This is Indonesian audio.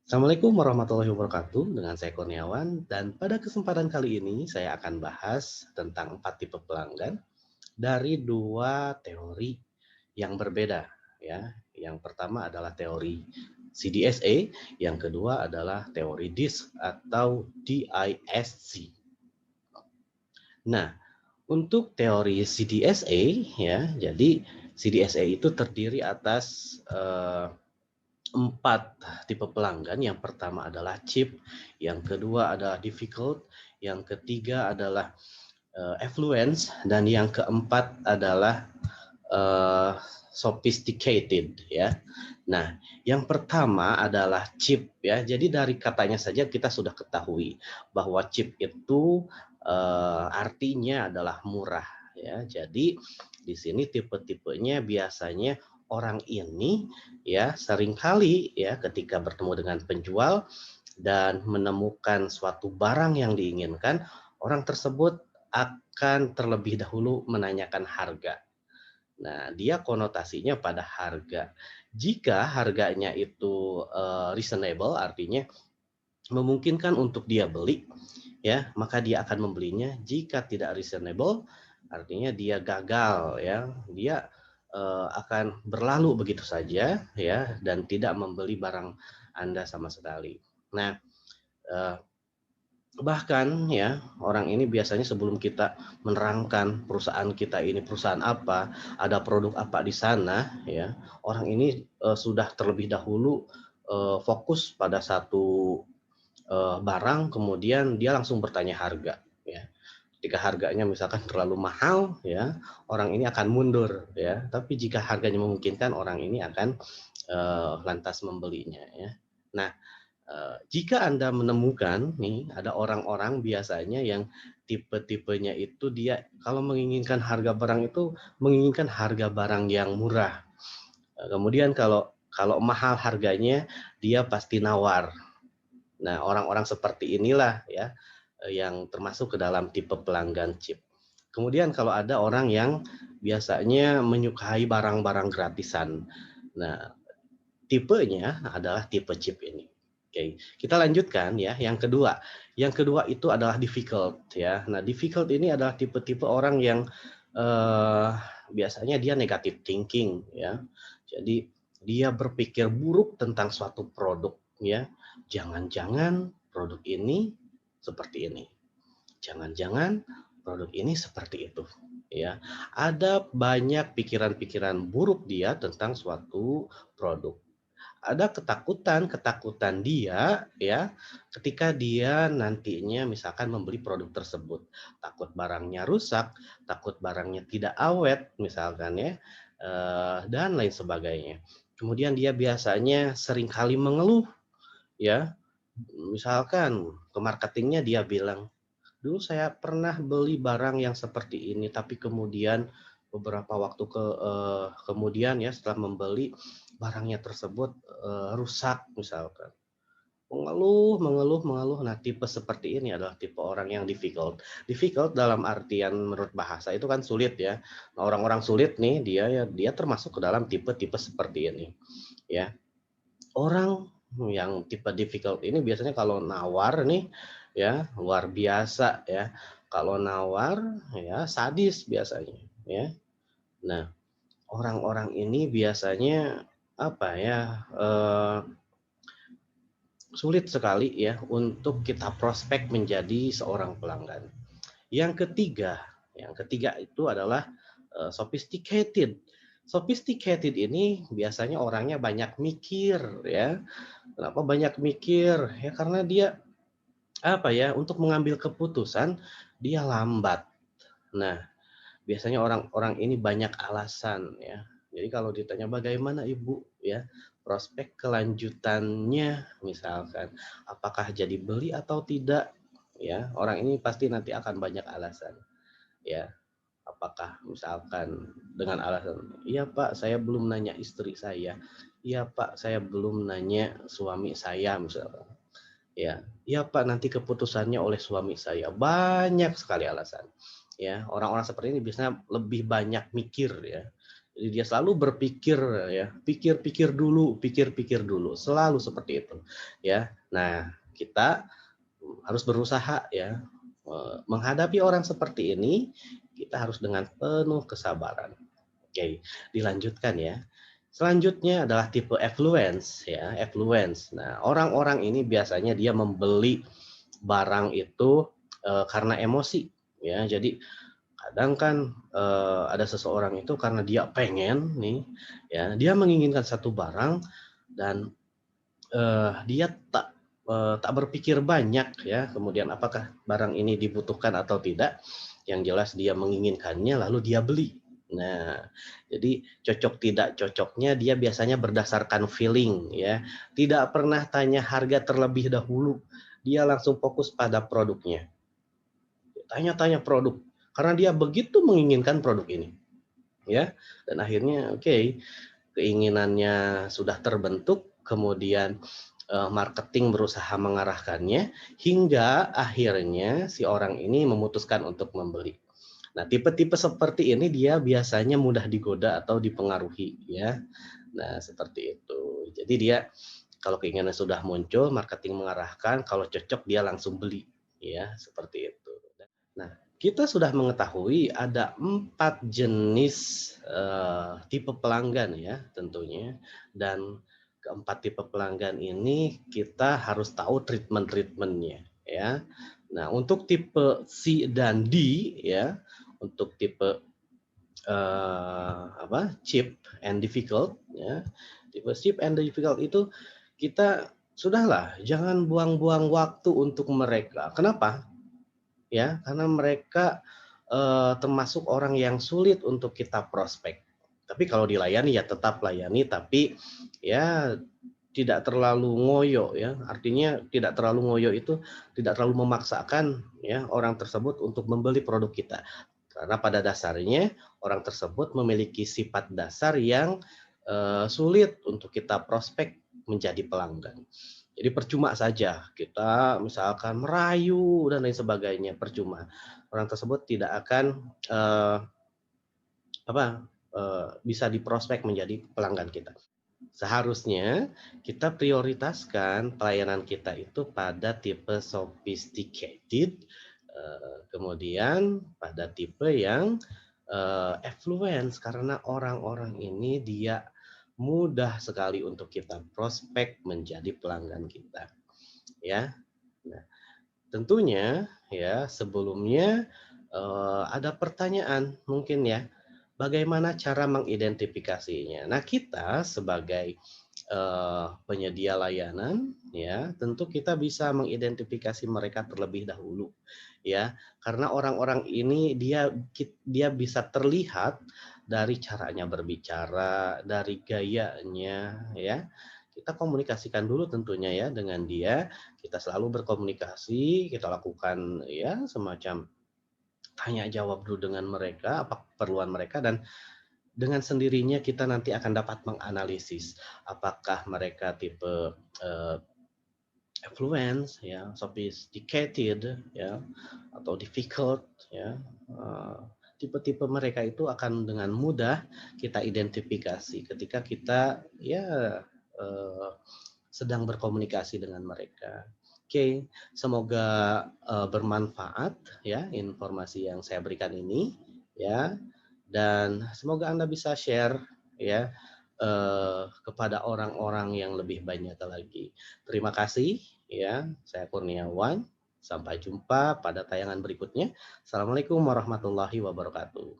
Assalamualaikum warahmatullahi wabarakatuh. Dengan saya Kurniawan dan pada kesempatan kali ini saya akan bahas tentang 4 tipe pelanggan dari 2 teori yang berbeda ya. Yang pertama adalah teori CDSA, yang kedua adalah teori DISC atau DISC. Nah, untuk teori CDSA ya, jadi CDSA itu terdiri atas 4 tipe pelanggan. Yang pertama adalah cheap, yang kedua adalah difficult, yang ketiga adalah affluence, dan yang keempat adalah sophisticated ya. Nah, yang pertama adalah cheap ya. Jadi dari katanya saja kita sudah ketahui bahwa cheap itu artinya adalah murah ya. Jadi di sini tipe-tipenya biasanya orang ini ya seringkali ya ketika bertemu dengan penjual dan menemukan suatu barang yang diinginkan, orang tersebut akan terlebih dahulu menanyakan harga. Nah, dia konotasinya pada harga. Jika harganya itu reasonable, artinya memungkinkan untuk dia beli, ya, maka dia akan membelinya. Jika tidak reasonable, artinya dia gagal, ya, dia akan berlalu begitu saja, ya, dan tidak membeli barang Anda sama sekali. Nah, eh, bahkan ya, orang ini biasanya sebelum kita menerangkan perusahaan kita ini perusahaan apa, ada produk apa di sana ya, orang ini sudah terlebih dahulu fokus pada satu barang, kemudian dia langsung bertanya harga ya. Jika harganya misalkan terlalu mahal ya, orang ini akan mundur ya. Tapi jika harganya memungkinkan, orang ini akan lantas membelinya ya. Nah, jika Anda menemukan nih, ada orang-orang biasanya yang tipe-tipenya itu dia kalau menginginkan harga barang itu menginginkan harga barang yang murah. Kemudian kalau kalau mahal harganya dia pasti nawar. Nah, orang-orang seperti inilah ya yang termasuk ke dalam tipe pelanggan chip. Kemudian kalau ada orang yang biasanya menyukai barang-barang gratisan. Nah, tipenya adalah tipe chip ini. Oke, kita lanjutkan ya. Yang kedua. Yang kedua itu adalah difficult ya. Nah, difficult ini adalah tipe-tipe orang yang biasanya dia negative thinking ya. Jadi dia berpikir buruk tentang suatu produk ya. Jangan-jangan produk ini seperti ini. Jangan-jangan produk ini seperti itu ya. Ada banyak pikiran-pikiran buruk dia tentang suatu produk. Ada ketakutan dia ya ketika dia nantinya misalkan membeli produk tersebut. Takut barangnya rusak, takut barangnya tidak awet misalkan ya, dan lain sebagainya. Kemudian dia biasanya seringkali mengeluh ya, misalkan ke marketingnya dia bilang, "Dulu saya pernah beli barang yang seperti ini, tapi kemudian beberapa waktu kemudian ya setelah membeli barangnya tersebut rusak," misalkan. Mengeluh, mengeluh, mengeluh. Nah, tipe seperti ini adalah tipe orang yang difficult. Difficult dalam artian menurut bahasa itu kan sulit ya. Nah, orang-orang sulit nih dia termasuk ke dalam tipe-tipe seperti ini ya. Orang yang tipe difficult ini biasanya kalau nawar nih ya luar biasa ya. Kalau nawar ya sadis biasanya ya. Nah, orang-orang ini biasanya apa ya sulit sekali ya untuk kita prospek menjadi seorang pelanggan. Yang ketiga itu adalah sophisticated. Sophisticated ini biasanya orangnya banyak mikir ya. Kenapa banyak mikir? Ya karena dia apa ya, untuk mengambil keputusan dia lambat. Nah, biasanya orang-orang ini banyak alasan ya. Jadi kalau ditanya bagaimana Ibu ya, prospek kelanjutannya misalkan, apakah jadi beli atau tidak ya, orang ini pasti nanti akan banyak alasan ya. Apakah misalkan dengan alasan, "Iya Pak, saya belum nanya istri saya. Iya Pak, saya belum nanya suami saya," misalkan. Ya, "Iya Pak, nanti keputusannya oleh suami saya." Banyak sekali alasan. Ya, orang-orang seperti ini biasanya lebih banyak mikir ya. Jadi dia selalu berpikir ya, pikir-pikir dulu, selalu seperti itu ya. Nah, kita harus berusaha ya menghadapi orang seperti ini, kita harus dengan penuh kesabaran. Oke, dilanjutkan ya. Selanjutnya adalah tipe affluence ya, affluence. Nah, orang-orang ini biasanya dia membeli barang itu karena emosi ya. Jadi kadang kan ada seseorang itu karena dia pengen nih ya, dia menginginkan satu barang dan dia tak berpikir banyak ya, kemudian apakah barang ini dibutuhkan atau tidak, yang jelas dia menginginkannya lalu dia beli. Nah, jadi cocok tidak cocoknya dia biasanya berdasarkan feeling ya, tidak pernah tanya harga terlebih dahulu, dia langsung fokus pada produknya. Tanya-tanya produk, karena dia begitu menginginkan produk ini, ya. Dan akhirnya oke, keinginannya sudah terbentuk, kemudian marketing berusaha mengarahkannya hingga akhirnya si orang ini memutuskan untuk membeli. Nah, tipe-tipe seperti ini dia biasanya mudah digoda atau dipengaruhi ya. Nah, seperti itu. Jadi dia kalau keinginan sudah muncul, marketing mengarahkan, kalau cocok dia langsung beli ya, seperti itu. Nah, kita sudah mengetahui ada 4 jenis, tipe pelanggan ya tentunya, dan keempat tipe pelanggan ini kita harus tahu treatment-treatment-nya ya. Nah, untuk tipe C dan D ya, untuk tipe, cheap and difficult ya, tipe cheap and difficult itu kita sudahlah jangan buang-buang waktu untuk mereka. Kenapa? Ya, karena mereka, termasuk orang yang sulit untuk kita prospek. Tapi kalau dilayani ya tetap layani, tapi ya tidak terlalu ngoyo ya, artinya tidak terlalu ngoyo itu tidak terlalu memaksakan ya orang tersebut untuk membeli produk kita. Karena pada dasarnya orang tersebut memiliki sifat dasar yang, sulit untuk kita prospek menjadi pelanggan. Jadi percuma saja kita misalkan merayu dan lain sebagainya, percuma. Orang tersebut tidak akan, bisa diprospek menjadi pelanggan kita. Seharusnya kita prioritaskan pelayanan kita itu pada tipe sophisticated, kemudian pada tipe yang, affluence karena orang-orang ini dia mudah sekali untuk kita prospek menjadi pelanggan kita, ya. Nah, tentunya ya sebelumnya, ada pertanyaan mungkin ya, bagaimana cara mengidentifikasinya? Nah, kita sebagai, penyedia layanan ya, tentu kita bisa mengidentifikasi mereka terlebih dahulu ya, karena orang-orang ini dia bisa terlihat dari caranya berbicara, dari gayanya ya. Kita komunikasikan dulu tentunya ya dengan dia, kita selalu berkomunikasi, kita lakukan ya semacam tanya jawab dulu dengan mereka, apa keperluan mereka, dan dengan sendirinya kita nanti akan dapat menganalisis apakah mereka tipe affluence ya, sophisticated ya, atau difficult ya. Tipe-tipe mereka itu akan dengan mudah kita identifikasi ketika kita ya eh, sedang berkomunikasi dengan mereka. Oke, semoga bermanfaat ya informasi yang saya berikan ini ya, dan semoga Anda bisa share ya kepada orang-orang yang lebih banyak lagi. Terima kasih ya, saya Kurniawan. Sampai jumpa pada tayangan berikutnya. Assalamualaikum warahmatullahi wabarakatuh.